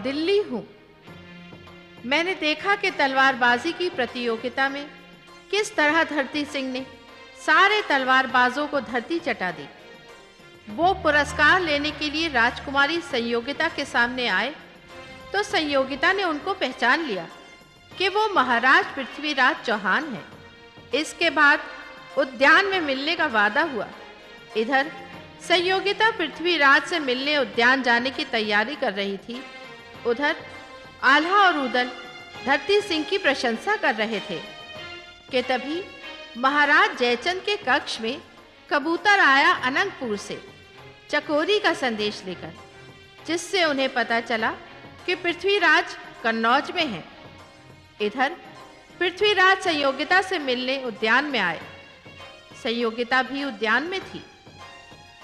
दिल्ली हूं। मैंने देखा कि तलवारबाजी की प्रतियोगिता में किस तरह धरती सिंह ने सारे तलवारबाजों को धरती चटा दी। वो पुरस्कार लेने के लिए राजकुमारी संयोगिता के सामने आए तो संयोगिता ने उनको पहचान लिया कि वो महाराज पृथ्वीराज चौहान हैं। इसके बाद उद्यान में मिलने का वादा हुआ। इधर संयोगिता पृथ्वीराज से मिलने उद्यान जाने की तैयारी कर रही थी। उधर आल्हा और उदल धरती सिंह की प्रशंसा कर रहे थे कि तभी महाराज जयचंद के कक्ष में कबूतर आया अनंतपुर से चकोरी का संदेश लेकर, जिससे उन्हें पता चला कि पृथ्वीराज कन्नौज में हैं। इधर पृथ्वीराज संयोगिता से मिलने उद्यान में आए। संयोगिता भी उद्यान में थी।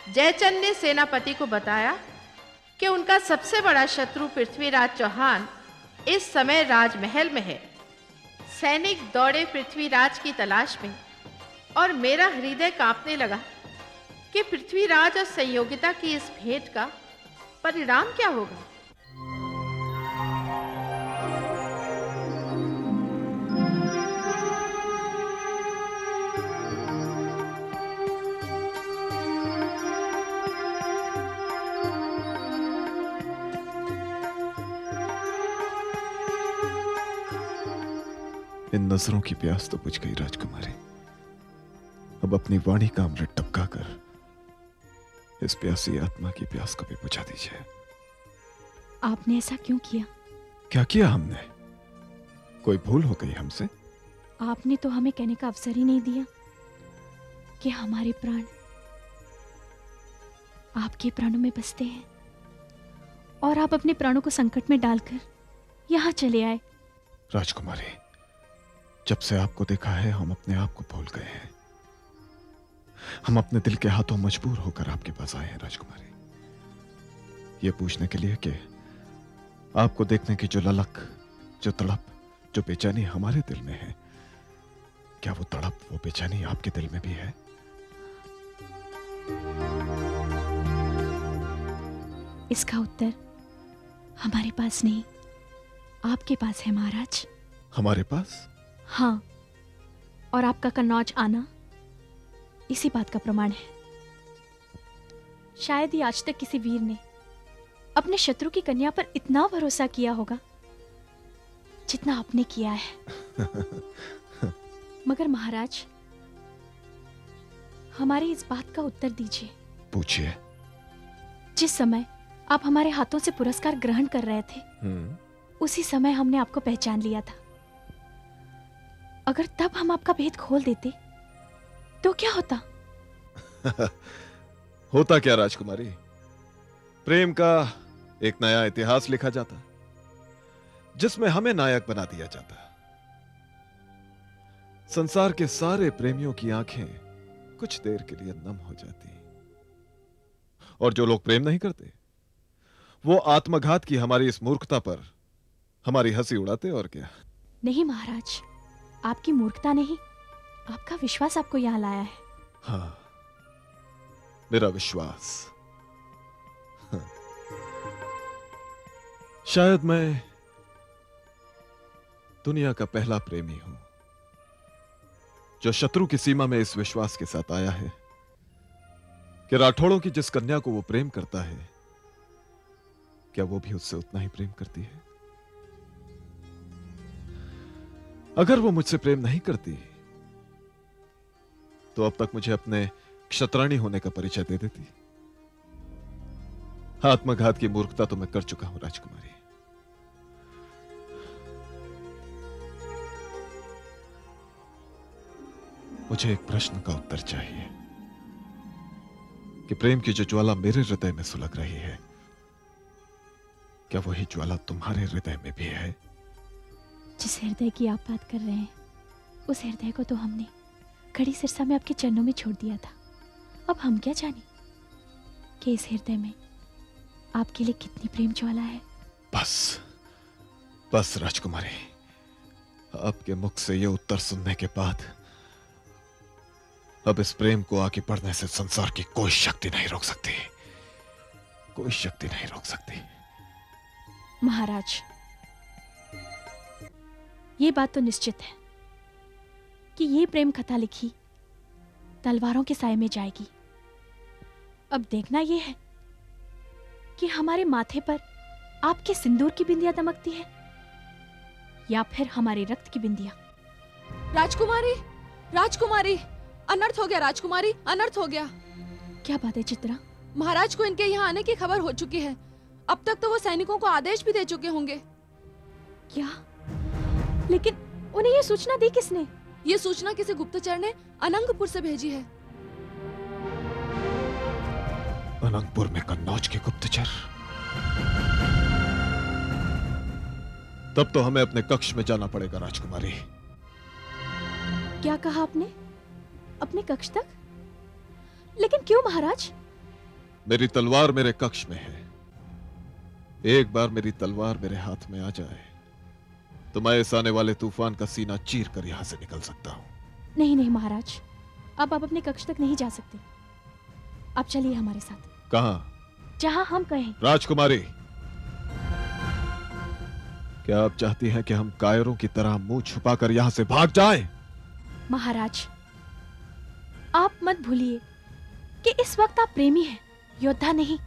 जयचंद ने सेनापति को बताया कि उनका सबसे बड़ा शत्रु पृथ्वीराज चौहान इस समय राजमहल में है। सैनिक दौड़े पृथ्वीराज की तलाश में और मेरा हृदय कांपने लगा कि पृथ्वीराज और संयोगिता की इस भेंट का परिणाम क्या होगा। इन नजरों की प्यास तो बुझ गई राजकुमारी। अब अपनी वाणी का अमृत टपका कर इस प्यासी आत्मा की प्यास को भी बुझा दीजिए। आपने ऐसा क्यों किया? क्या किया हमने? कोई भूल हो गई हमसे? आपने तो हमें कहने का अवसर ही नहीं दिया कि हमारे प्राण आपके प्राणों में बसते हैं और आप अपने प्राणों को संकट में डालकर यहां चले आए। राजकुमारी, जब से आपको देखा है हम अपने आप को भूल गए हैं। हम अपने दिल के हाथों मजबूर होकर आपके पास आए हैं राजकुमारी, ये पूछने के लिए कि आपको देखने की जो ललक, जो तड़प, जो बेचैनी हमारे दिल में है, क्या वो तड़प, वो बेचैनी आपके दिल में भी है? इसका उत्तर हमारे पास नहीं, आपके पास है महाराज। हमारे पास? हाँ, और आपका कन्नौज आना इसी बात का प्रमाण है। शायद ही आज तक किसी वीर ने अपने शत्रु की कन्या पर इतना भरोसा किया होगा जितना आपने किया है। मगर महाराज, हमारी इस बात का उत्तर दीजिए। पूछिए। जिस समय आप हमारे हाथों से पुरस्कार ग्रहण कर रहे थे, उसी समय हमने आपको पहचान लिया था। अगर तब हम आपका भेद खोल देते तो क्या होता? होता क्या राजकुमारी? प्रेम का एक नया इतिहास लिखा जाता, जिसमें हमें नायक बना दिया जाता। संसार के सारे प्रेमियों की आंखें कुछ देर के लिए नम हो जाती, और जो लोग प्रेम नहीं करते वो आत्मघात की हमारी इस मूर्खता पर हमारी हंसी उड़ाते। और क्या? नहीं महाराज, आपकी मूर्खता नहीं, आपका विश्वास आपको यहां लाया है। हाँ, मेरा विश्वास। हाँ। शायद मैं दुनिया का पहला प्रेमी हूं जो शत्रु की सीमा में इस विश्वास के साथ आया है कि राठौड़ों की जिस कन्या को वो प्रेम करता है, क्या वो भी उससे उतना ही प्रेम करती है? अगर वो मुझसे प्रेम नहीं करती तो अब तक मुझे अपने क्षत्राणी होने का परिचय दे देती। आत्मघात की मूर्खता तो मैं कर चुका हूं राजकुमारी। मुझे एक प्रश्न का उत्तर चाहिए कि प्रेम की जो ज्वाला मेरे हृदय में सुलग रही है, क्या वही ज्वाला तुम्हारे हृदय में भी है? जिस हृदय की आप बात कर रहे हैं, उस हृदय को तो हमने खड़ी सिरसा में आपके चरणों में छोड़ दिया था। अब हम क्या जाने कि इस हृदय में आपके लिए कितनी प्रेम ज्वाला है। बस बस राजकुमारी, आपके मुख से यह उत्तर सुनने के बाद अब इस प्रेम को आगे बढ़ने से संसार की कोई शक्ति नहीं रोक सकती, कोई शक्ति नहीं रोक सकती। महाराज, ये बात तो निश्चित है कि ये प्रेम कथा लिखी तलवारों के साए में जाएगी। अब देखना यह है कि हमारे माथे पर आपके सिंदूर की बिंदियां दमकती है या फिर हमारे रक्त की बिंदियां। राजकुमारी, राजकुमारी, अनर्थ हो गया राजकुमारी, अनर्थ हो गया। क्या बात है चित्रा? महाराज को इनके यहाँ आने की खबर हो चुकी है। अब तक तो वो सैनिकों को आदेश भी दे चुके होंगे। क्या? लेकिन उन्हें ये सूचना दी किसने? ये सूचना किसी गुप्तचर ने अनंगपुर से भेजी है। अनंगपुर में कन्नौज के गुप्तचर? तब तो हमें अपने कक्ष में जाना पड़ेगा राजकुमारी। क्या कहा आपने? अपने कक्ष तक? लेकिन क्यों महाराज? मेरी तलवार मेरे कक्ष में है। एक बार मेरी तलवार मेरे हाथ में आ जाए तो मैं इस आने वाले तूफान का सीना चीर कर यहां से निकल सकता हूं। नहीं नहीं महाराज, अब आप अपने कक्ष तक नहीं जा सकते। आप चलिए हमारे साथ। कहां? जहां हम कहें। राजकुमारी, क्या आप चाहती हैं कि हम कायरों की तरह मुंह छुपाकर यहां से भाग जाएं? महाराज, आप मत भूलिए कि इस वक्त आप प्रेमी हैं, योद्धा नहीं।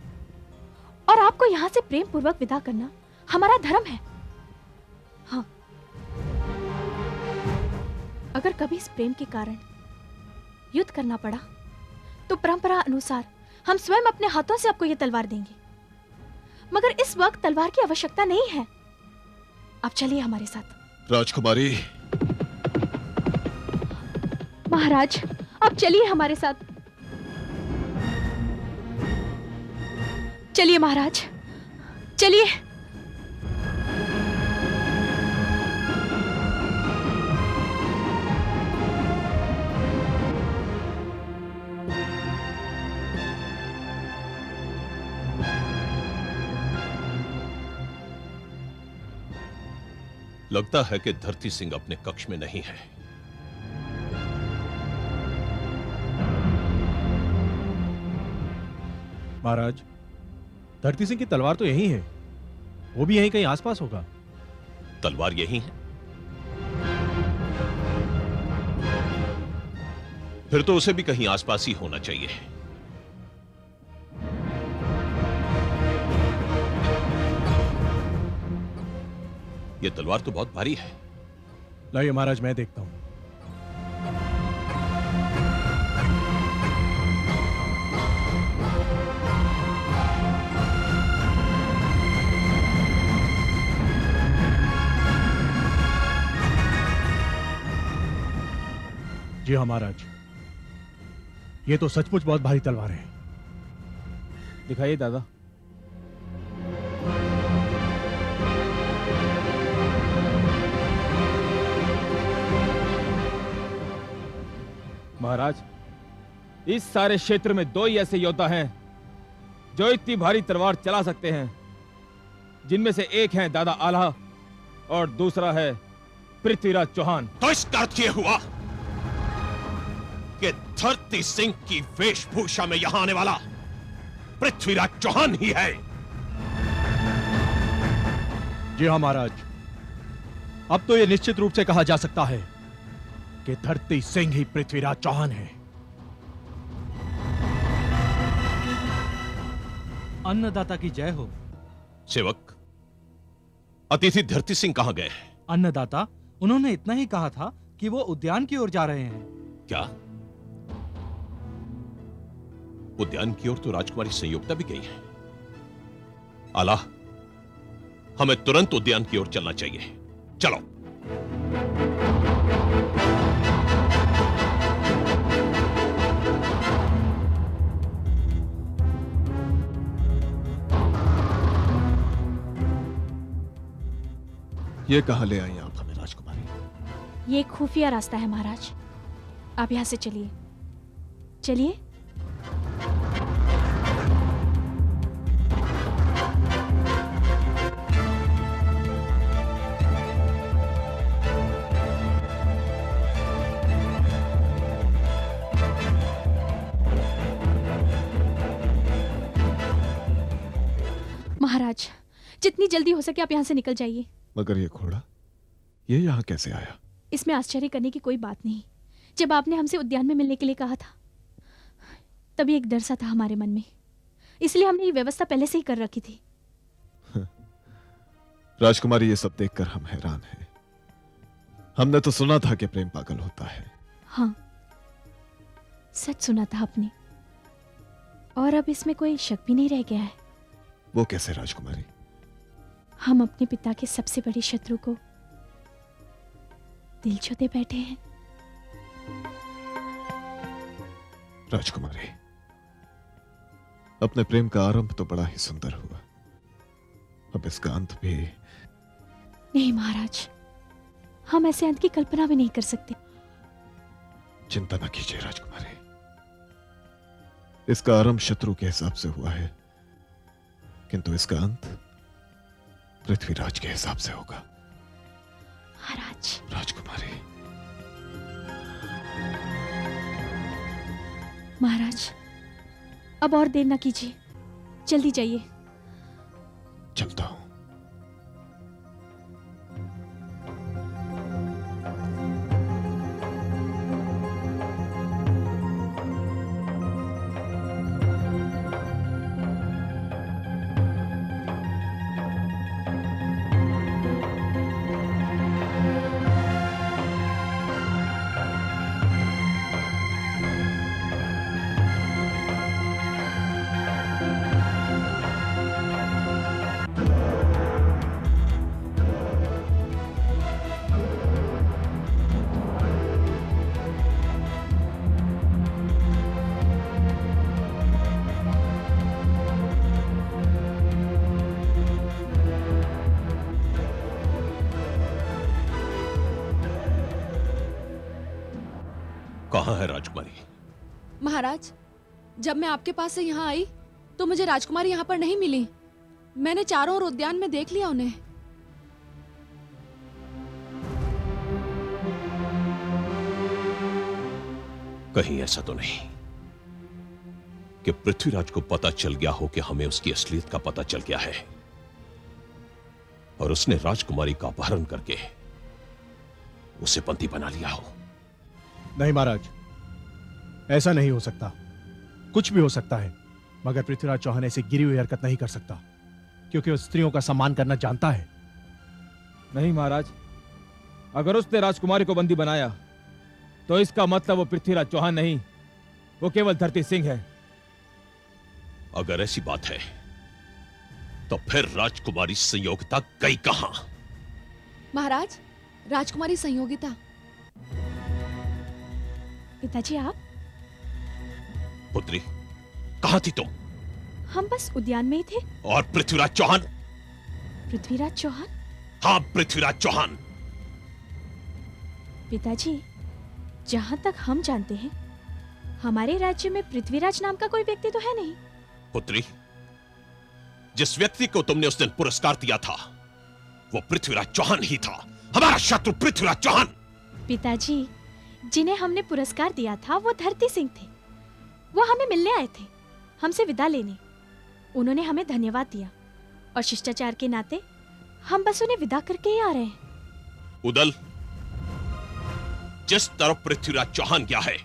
और आपको यहां से प्रेम पूर्वक विदा करना हमारा धर्म है। हाँ, अगर कभी इस प्रेम के कारण युद्ध करना पड़ा तो परंपरा अनुसार हम स्वयं अपने हाथों से आपको यह तलवार देंगे। मगर इस वक्त तलवार की आवश्यकता नहीं है। आप चलिए हमारे साथ। राजकुमारी, महाराज, आप चलिए हमारे साथ। चलिए महाराज, चलिए। लगता है कि धरती सिंह अपने कक्ष में नहीं है। महाराज, धरती सिंह की तलवार तो यही है। वो भी यहीं कहीं आसपास होगा। तलवार यही है? फिर तो उसे भी कहीं आसपास ही होना चाहिए। यह तलवार तो बहुत भारी है। लाइए महाराज, मैं देखता हूं। जी हाँ महाराज, ये तो सचमुच बहुत भारी तलवार है। दिखाइए दादा। महाराज, इस सारे क्षेत्र में दो ही ऐसे योद्धा हैं जो इतनी भारी तलवार चला सकते हैं, जिनमें से एक है दादा आल्हा और दूसरा है पृथ्वीराज चौहान। तो इसका अर्थ यह हुआ कि धरती सिंह की वेशभूषा में यहां आने वाला पृथ्वीराज चौहान ही है। जी हाँ महाराज, अब तो यह निश्चित रूप से कहा जा सकता है कि धरती सिंह ही पृथ्वीराज चौहान है। अन्नदाता की जय हो। सेवक, अतिथि धरती सिंह कहां गए? अन्नदाता, उन्होंने इतना ही कहा था कि वो उद्यान की ओर जा रहे हैं। क्या उद्यान की ओर तो राजकुमारी संयुक्ता भी गई है। आला, हमें तुरंत उद्यान की ओर चलना चाहिए। चलो। ये कहां ले आई आप हमें राजकुमारी? ये एक खुफिया रास्ता है महाराज। आप यहां से चलिए, चलिए। महाराज, जितनी जल्दी हो सके आप यहाँ से निकल जाइए। मगर ये घोड़ा, ये यहाँ कैसे आया? इसमें आश्चर्य करने की कोई बात नहीं। जब आपने हमसे उद्यान में मिलने के लिए कहा था, तभी एक डर सा था हमारे मन में, इसलिए हमने ये व्यवस्था पहले से ही कर रखी थी। राजकुमारी, ये सब देखकर हम हैरान हैं। हमने तो सुना था कि प्रेम पागल होता है। हाँ, सच सुना था आपने, और अब इसमें कोई शक भी नहीं रह गया है। वो कैसे राजकुमारी? हम अपने पिता के सबसे बड़े शत्रु को दिल छू दे बैठे हैं। राजकुमारी, अपने प्रेम का आरंभ तो बड़ा ही सुंदर हुआ, अब इसका अंत भी। नहीं महाराज, हम ऐसे अंत की कल्पना भी नहीं कर सकते। चिंता न कीजिए राजकुमारी, इसका आरंभ शत्रु के हिसाब से हुआ है, किंतु इसका अंत पृथ्वीराज के हिसाब से होगा। महाराज, राजकुमारी, महाराज, अब और देर ना कीजिए, जल्दी जाइए। चलता हूं। कहां है राजकुमारी? महाराज, जब मैं आपके पास से यहाँ आई तो मुझे राजकुमारी यहाँ पर नहीं मिली। मैंने चारों ओर उद्यान में देख लिया उन्हें। कहीं ऐसा तो नहीं कि पृथ्वीराज को पता चल गया हो कि हमें उसकी असलियत का पता चल गया है और उसने राजकुमारी का अपहरण करके उसे बंदी बना लिया हो? नहीं महाराज, ऐसा नहीं हो सकता। कुछ भी हो सकता है, मगर पृथ्वीराज चौहान ऐसी गिरी हुई हरकत नहीं कर सकता, क्योंकि वो स्त्रियों का सम्मान करना जानता है। नहीं महाराज, अगर उसने राजकुमारी को बंदी बनाया तो इसका मतलब वो पृथ्वीराज चौहान नहीं, वो केवल धरती सिंह है। अगर ऐसी बात है तो फिर राजकुमारी संयोगिता गई कहां? महाराज, राजकुमारी संयोगिता। पिताजी, आप? पुत्री, कहां थी तुम? हम बस उद्यान में ही थे। और पृथ्वीराज चौहान? पृथ्वीराज चौहान? हाँ, पृथ्वीराज चौहान। पिताजी, जहां तक हम जानते हैं, हमारे राज्य में पृथ्वीराज नाम का कोई व्यक्ति तो है नहीं। पुत्री, जिस व्यक्ति को तुमने उस दिन पुरस्कार दिया था वो पृथ्वीराज चौहान ही था, हमारा शत्रु पृथ्वीराज चौहान। पिताजी, जिन्हें हमने पुरस्कार दिया था वो धरती सिंह थे। वो हमें मिलने आए थे, हमसे विदा लेने। उन्होंने हमें धन्यवाद दिया और शिष्टाचार के नाते हम बस उन्हें विदा करके ही आ रहे हैं। उदल, जिस तरफ पृथ्वीराज चौहान गया है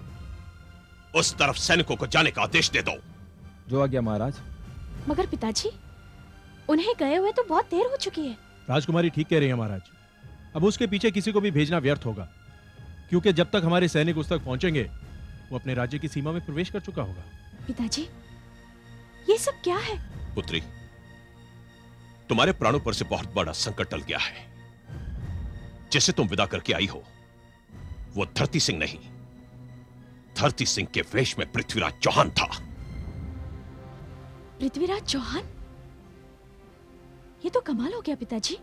उस तरफ सैनिकों को जाने का आदेश दे दो। जो आ गया महाराज। मगर पिताजी, उन्हें गए हुए तो बहुत देर हो चुकी है। राजकुमारी ठीक कह रही है महाराज, अब उसके पीछे किसी को भी भेजना व्यर्थ होगा, क्योंकि जब तक हमारे सैनिक उस तक पहुंचेंगे वो अपने राज्य की सीमा में प्रवेश कर चुका होगा। पिताजी, ये सब क्या है? पुत्री, तुम्हारे प्राणों पर से बहुत बड़ा संकट टल गया है। जिसे तुम विदा करके आई हो वो धरती सिंह नहीं, धरती सिंह के वेश में पृथ्वीराज चौहान था। पृथ्वीराज चौहान? ये तो कमाल हो गया पिताजी।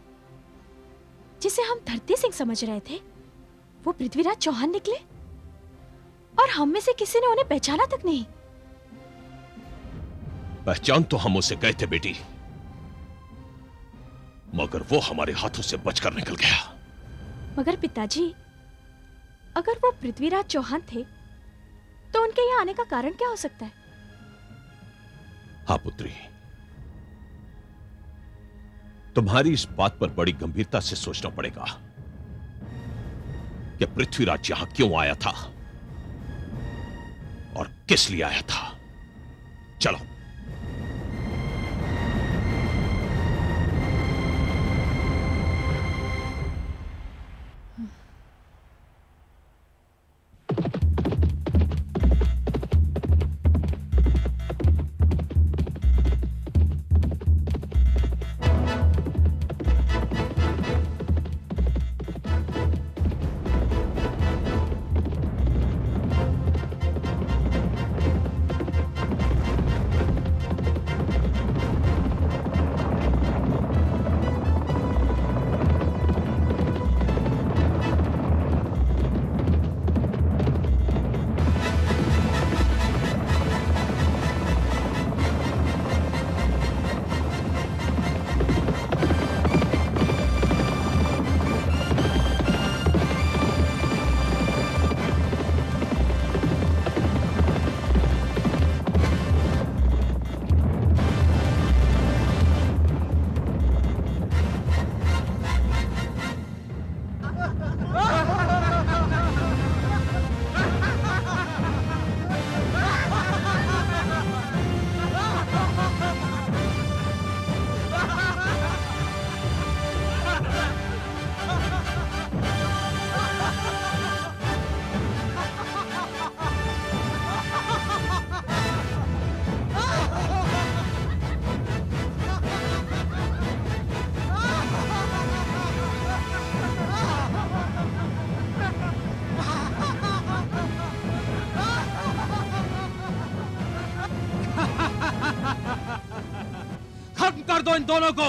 जिसे हम धरती सिंह समझ रहे थे वो पृथ्वीराज चौहान निकले, और हम में से किसी ने उन्हें पहचाना तक नहीं। पहचान तो हम उसे गए थे बेटी, मगर वो हमारे हाथों से बचकर निकल गया। मगर पिताजी, अगर वो पृथ्वीराज चौहान थे तो उनके यहाँ आने का कारण क्या हो सकता है? हाँ पुत्री, तुम्हारी इस बात पर बड़ी गंभीरता से सोचना पड़ेगा कि पृथ्वीराज यहां क्यों आया था और किस लिए आया था। चलो। खत्म कर दो इन दोनों को।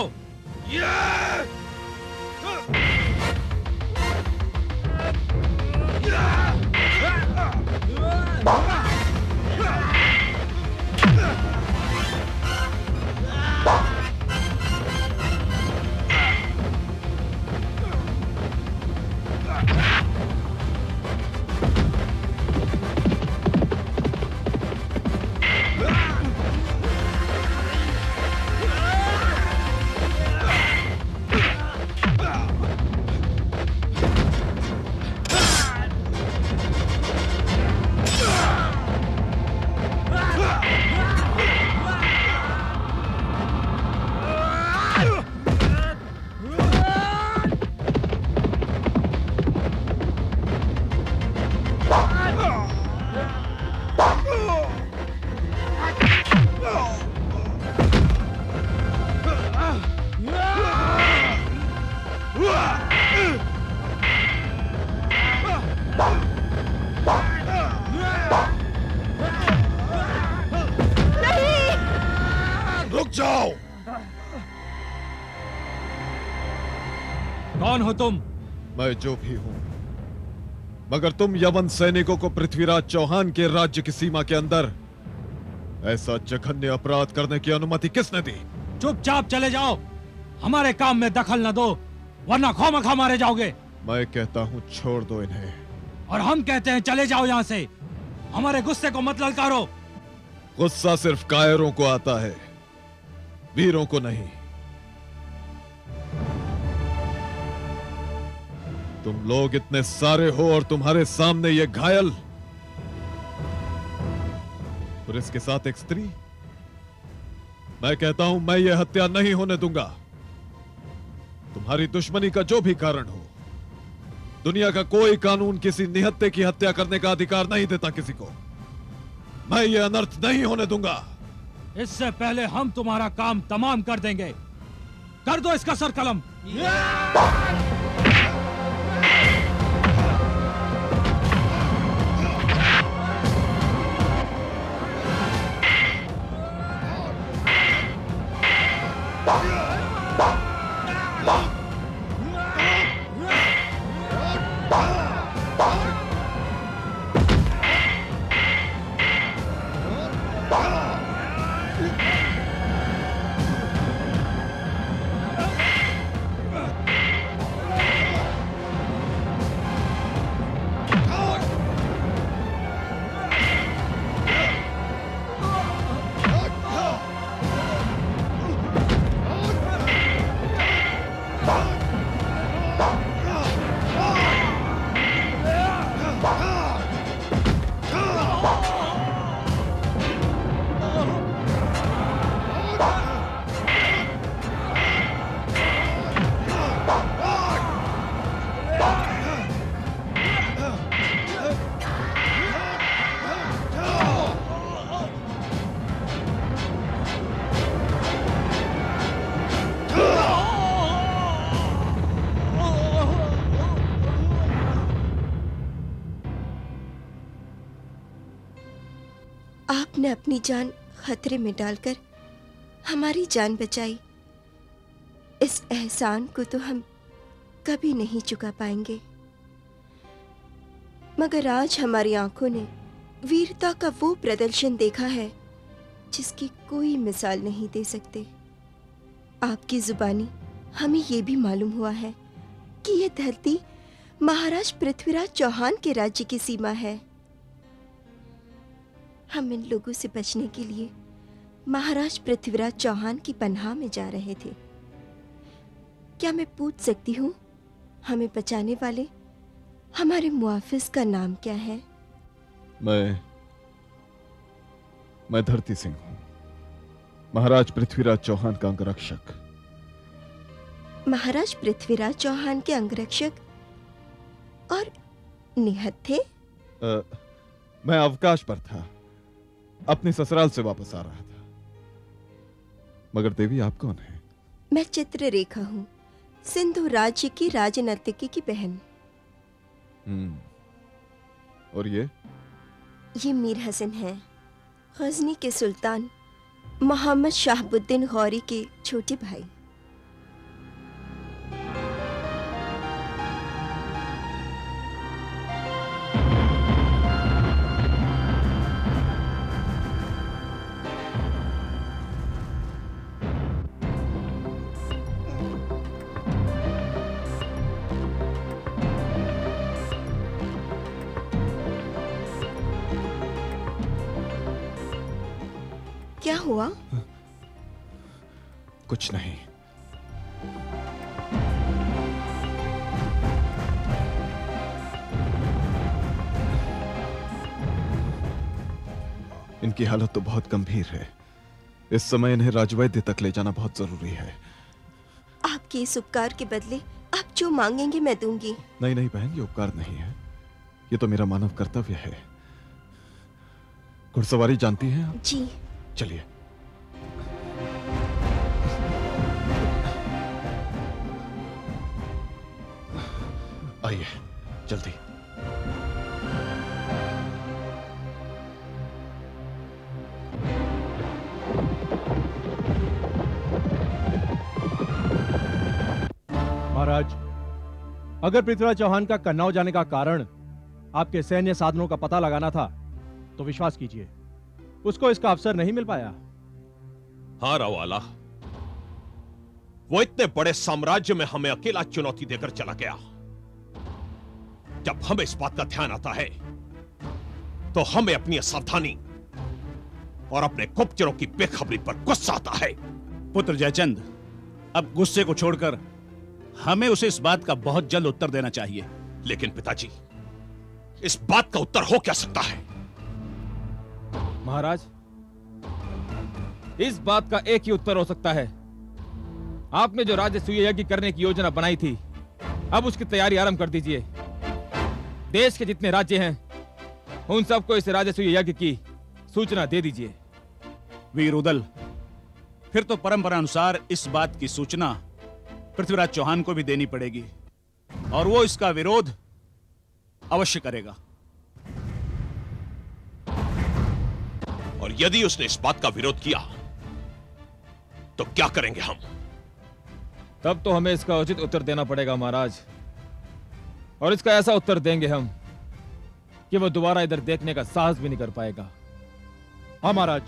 रुक जाओ। कौन हो तुम? मैं जो भी हूं, मगर तुम यवन सैनिकों को पृथ्वीराज चौहान के राज्य की सीमा के अंदर ऐसा जघन्य अपराध करने की अनुमति किसने दी? चुपचाप चले जाओ, हमारे काम में दखल न दो, वरना खामखा मारे जाओगे। मैं कहता हूं छोड़ दो इन्हें। और हम कहते हैं चले जाओ यहाँ से, हमारे गुस्से को मत ललकारो। गुस्सा सिर्फ कायरों को आता है, वीरों को नहीं। तुम लोग इतने सारे हो और तुम्हारे सामने ये घायल और इसके साथ एक स्त्री। मैं कहता हूं मैं ये हत्या नहीं होने दूंगा। तुम्हारी दुश्मनी का जो भी कारण हो, दुनिया का कोई कानून किसी निहत्थे की हत्या करने का अधिकार नहीं देता किसी को। मैं ये अनर्थ नहीं होने दूंगा। इससे पहले हम तुम्हारा काम तमाम कर देंगे। कर दो इसका सर कलम। आपने अपनी जान खतरे में डालकर हमारी जान बचाई। इस एहसान को तो हम कभी नहीं चुका पाएंगे, मगर आज हमारी आंखों ने वीरता का वो प्रदर्शन देखा है जिसकी कोई मिसाल नहीं दे सकते। आपकी जुबानी हमें ये भी मालूम हुआ है कि ये धरती महाराज पृथ्वीराज चौहान के राज्य की सीमा है। हम इन लोगों से बचने के लिए महाराज पृथ्वीराज चौहान की पनाह में जा रहे थे। क्या मैं पूछ सकती हूँ, हमें बचाने वाले हमारे मुआफिज का नाम क्या है? मैं धरती सिंह हूं, महाराज पृथ्वीराज चौहान का अंगरक्षक। महाराज पृथ्वीराज चौहान के अंगरक्षक और निहत थे? मैं अवकाश पर था, अपने ससुराल से वापस आ रहा था। मगर देवी, आप कौन हैं? मैं चित्ररेखा हूँ, सिंधु राज्य की राजनर्तकी की बहन। और ये मीर हसन हैं, गजनी के सुल्तान मोहम्मद शाहबुद्दीन गौरी के छोटे भाई। क्या हुआ? कुछ नहीं। इनकी हालत तो बहुत गंभीर है। इस समय इन्हें राजवैद्य तक ले जाना बहुत जरूरी है। आपके इस उपकार के बदले आप जो मांगेंगे मैं दूंगी। नहीं नहीं बहन, ये उपकार नहीं है, ये तो मेरा मानव कर्तव्य है। घुड़सवारी जानती हैं आप? जी। चलिए। आइए जल्दी। महाराज, अगर पृथ्वीराज चौहान का कन्नौज जाने का कारण आपके सैन्य साधनों का पता लगाना था तो विश्वास कीजिए उसको इसका अवसर नहीं मिल पाया। हाँ रावाला, वो इतने बड़े साम्राज्य में हमें अकेला चुनौती देकर चला गया। जब हमें इस बात का ध्यान आता है तो हमें अपनी असावधानी और अपने गुप्तचरों की बेखबरी पर गुस्सा आता है। पुत्र जयचंद, अब गुस्से को छोड़कर हमें उसे इस बात का बहुत जल्द उत्तर देना चाहिए। लेकिन पिताजी, इस बात का उत्तर हो क्या सकता है? महाराज, इस बात का एक ही उत्तर हो सकता है। आपने जो राजसूय यज्ञ करने की योजना बनाई थी, अब उसकी तैयारी आरंभ कर दीजिए। देश के जितने राज्य हैं उन सबको इस राजसूय यज्ञ की सूचना दे दीजिए। वीर उदल, फिर तो परंपरा अनुसार इस बात की सूचना पृथ्वीराज चौहान को भी देनी पड़ेगी और वो इसका विरोध अवश्य करेगा। और यदि उसने इस बात का विरोध किया तो क्या करेंगे हम? तब तो हमें इसका उचित उत्तर देना पड़ेगा महाराज, और इसका ऐसा उत्तर देंगे हम कि वो दोबारा इधर देखने का साहस भी नहीं कर पाएगा। हाँ महाराज,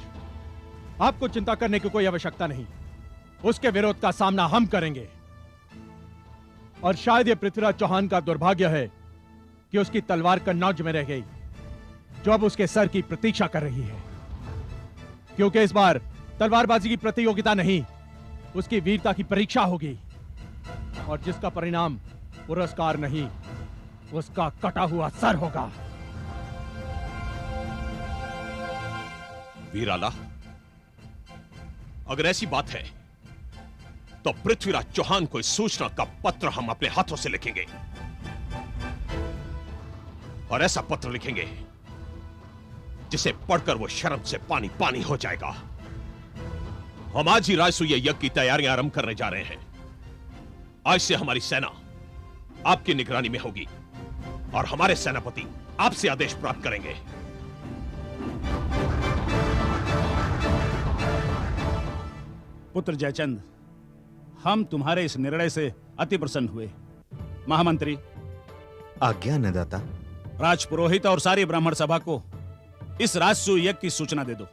आपको चिंता करने की कोई आवश्यकता नहीं। उसके विरोध का सामना हम करेंगे। और शायद यह पृथ्वीराज चौहान का दुर्भाग्य है कि उसकी तलवार कन्नौज में रह गई, जो अब उसके सर की प्रतीक्षा कर रही है। क्योंकि इस बार तलवारबाजी की प्रतियोगिता नहीं, उसकी वीरता की परीक्षा होगी, और जिसका परिणाम पुरस्कार नहीं, उसका कटा हुआ सर होगा। वीराला, अगर ऐसी बात है तो पृथ्वीराज चौहान को इस सूचना का पत्र हम अपने हाथों से लिखेंगे, और ऐसा पत्र लिखेंगे जिसे पढ़कर वो शर्म से पानी पानी हो जाएगा। हम आज ही राजसूय यज्ञ की तैयारियां आरंभ करने जा रहे हैं। आज से हमारी सेना आपकी निगरानी में होगी और हमारे सेनापति आपसे आदेश प्राप्त करेंगे। पुत्र जयचंद, हम तुम्हारे इस निर्णय से अति प्रसन्न हुए। महामंत्री, आज्ञा अन्नदाता। राजपुरोहित और सारी ब्राह्मण सभा को इस राजसूय यज्ञ की सूचना दे दो।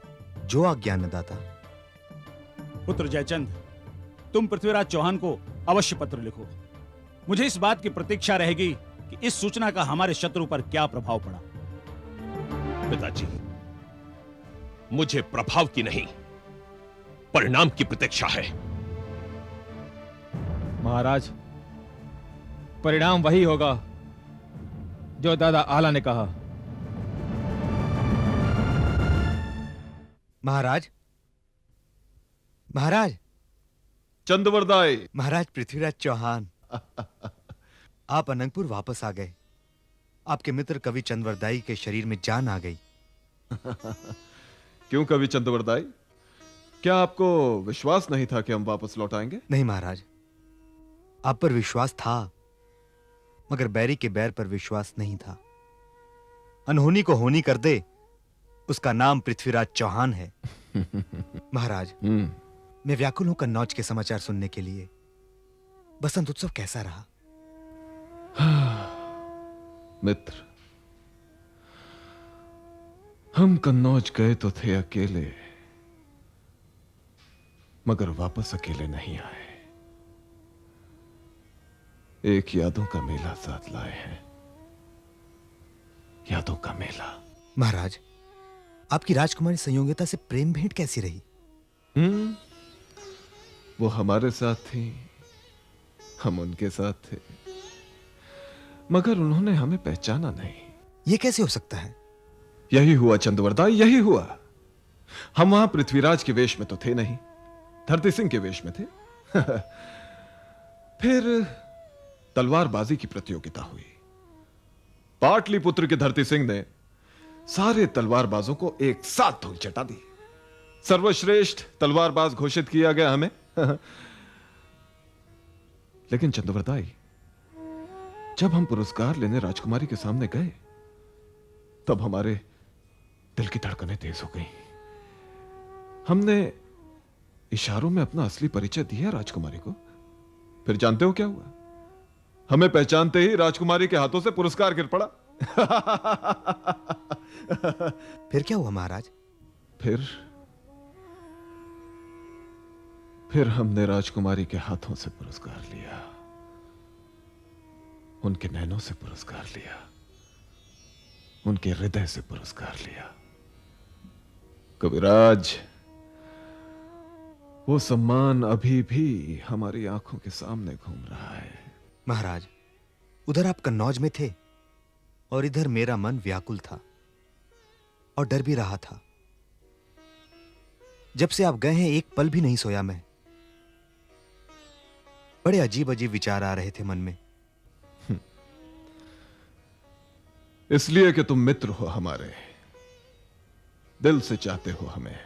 जो आज्ञा अन्नदाता। पुत्र जयचंद, तुम पृथ्वीराज चौहान को अवश्य पत्र लिखो। मुझे इस बात की प्रतीक्षा रहेगी कि इस सूचना का हमारे शत्रु पर क्या प्रभाव पड़ा। पिताजी, मुझे प्रभाव की नहीं, परिणाम की प्रतीक्षा है। महाराज, परिणाम वही होगा जो दादा आला ने कहा। महाराज, महाराज, चंद्रवरदाई। महाराज पृथ्वीराज चौहान, आप अनंगपुर वापस आ गए। आपके मित्र कवि चंद्रवरदाई के शरीर में जान आ गई। क्यों कवि चंद्रवरदाई, क्या आपको विश्वास नहीं था कि हम वापस लौट आएंगे? नहीं महाराज, आप पर विश्वास था, मगर बैरी के बैर पर विश्वास नहीं था। अनहोनी को होनी कर दे, उसका नाम पृथ्वीराज चौहान है। महाराज, मैं व्याकुल हूं कन्नौज के समाचार सुनने के लिए। बसंत उत्सव कैसा रहा? मित्र, हम कन्नौज गए तो थे अकेले, मगर वापस अकेले नहीं आए। एक यादों का मेला साथ लाए हैं। यादों का मेला। महाराज, आपकी राजकुमारी संयोगिता से प्रेम भेंट कैसी रही? वो हमारे साथ थी, हम उनके साथ थे, मगर उन्होंने हमें पहचाना नहीं। ये कैसे हो सकता है? यही हुआ चंद्रवरदाई, यही हुआ। हम वहां पृथ्वीराज के वेश में तो थे नहीं, धरती सिंह के वेश में थे। फिर तलवारबाजी की प्रतियोगिता हुई। पाटलिपुत्र के धरती सिंह ने सारे तलवारबाजों को एक साथ धूल चटा दी। सर्वश्रेष्ठ तलवारबाज घोषित किया गया हमें। लेकिन चंद्रवरदाई, जब हम पुरस्कार लेने राजकुमारी के सामने गए, तब हमारे दिल की धड़कनें तेज हो गई। हमने इशारों में अपना असली परिचय दिया राजकुमारी को। फिर जानते हो क्या हुआ? हमें पहचानते ही राजकुमारी के हाथों से पुरस्कार गिर पड़ा। फिर क्या हुआ महाराज? फिर हमने राजकुमारी के हाथों से पुरस्कार लिया, उनके नैनों से पुरस्कार लिया, उनके हृदय से पुरस्कार लिया। कविराज, वो सम्मान अभी भी हमारी आंखों के सामने घूम रहा है। महाराज, उधर आप कन्नौज में थे और इधर मेरा मन व्याकुल था और डर भी रहा था। जब से आप गए हैं एक पल भी नहीं सोया मैं। बड़े अजीब अजीब विचार आ रहे थे मन में। इसलिए कि तुम मित्र हो हमारे, दिल से चाहते हो हमें।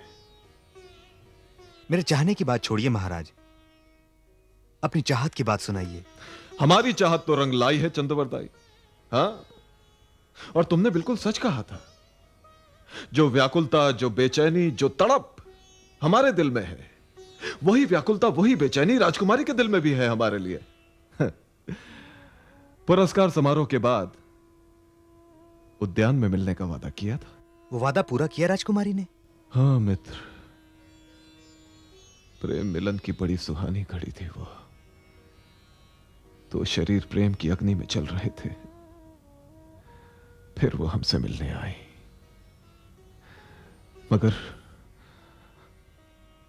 मेरे चाहने की बात छोड़िए महाराज, अपनी चाहत की बात सुनाइए। हमारी चाहत तो रंग लाई है चंद्रवरदाई। हां, और तुमने बिल्कुल सच कहा था। जो व्याकुलता, जो बेचैनी, जो तड़प हमारे दिल में है, वही व्याकुलता, वही बेचैनी राजकुमारी के दिल में भी है हमारे लिए। पुरस्कार समारोह के बाद उद्यान में मिलने का वादा किया था। वो वादा पूरा किया राजकुमारी ने? हाँ मित्र, प्रेम मिलन की बड़ी सुहानी घड़ी थी वो। तो शरीर प्रेम की अग्नि में चल रहे थे। फिर वो हमसे मिलने आई, मगर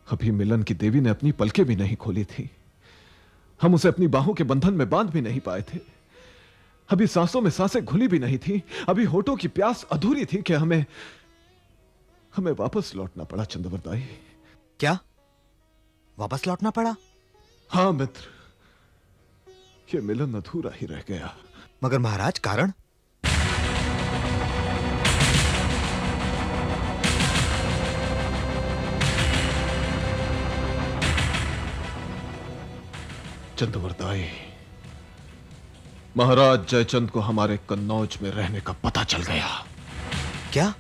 अभी मिलन की देवी ने अपनी पलकें भी नहीं खोली थी। हम उसे अपनी बाहों के बंधन में बांध भी नहीं पाए थे। अभी सांसों में सांसें घुली भी नहीं थी। अभी होठों की प्यास अधूरी थी कि हमें वापस लौटना पड़ा चंद्रवरदाई। क्या वापस लौटना पड़ा? हाँ मित्र, ये मिलन अधूरा ही रह गया। मगर महाराज, कारण? चंद्रवरदाई, महाराज जयचंद को हमारे कन्नौज में रहने का पता चल गया। क्या?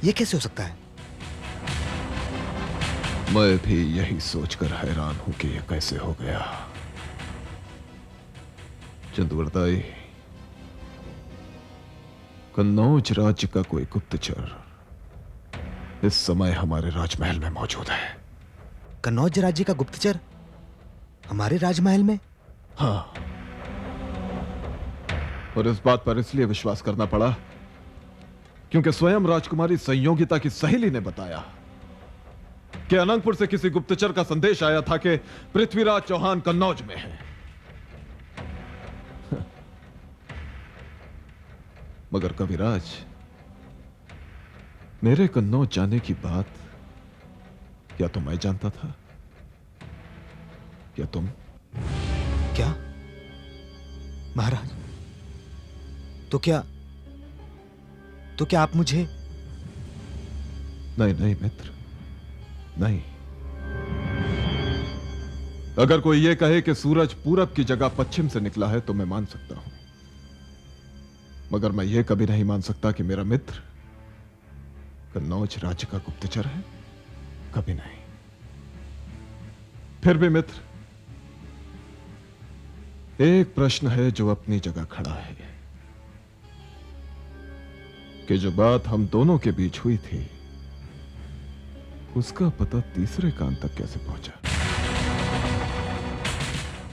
यह कैसे हो सकता है? मैं भी यही सोचकर हैरान हूं कि यह कैसे हो गया। चंद्रवरदाई, कन्नौज राज्य का कोई गुप्तचर इस समय हमारे राजमहल में मौजूद है। कन्नौज राज्य का गुप्तचर हमारे राजमहल में? हाँ, और इस बात पर इसलिए विश्वास करना पड़ा क्योंकि स्वयं राजकुमारी संयोगिता की सहेली ने बताया कि अनंतपुर से किसी गुप्तचर का संदेश आया था कि पृथ्वीराज चौहान कन्नौज में है। मगर कविराज, मेरे कन्नौज जाने की बात क्या तो मैं जानता था, क्या तुम? क्या महाराज? तो क्या आप मुझे? नहीं नहीं मित्र, नहीं। अगर कोई यह कहे कि सूरज पूरब की जगह पश्चिम से निकला है तो मैं मान सकता हूं, मगर मैं यह कभी नहीं मान सकता कि मेरा मित्र कन्नौज राज्य का गुप्तचर है। कभी नहीं। फिर भी मित्र, एक प्रश्न है जो अपनी जगह खड़ा है कि जो बात हम दोनों के बीच हुई थी उसका पता तीसरे कान तक कैसे पहुंचा।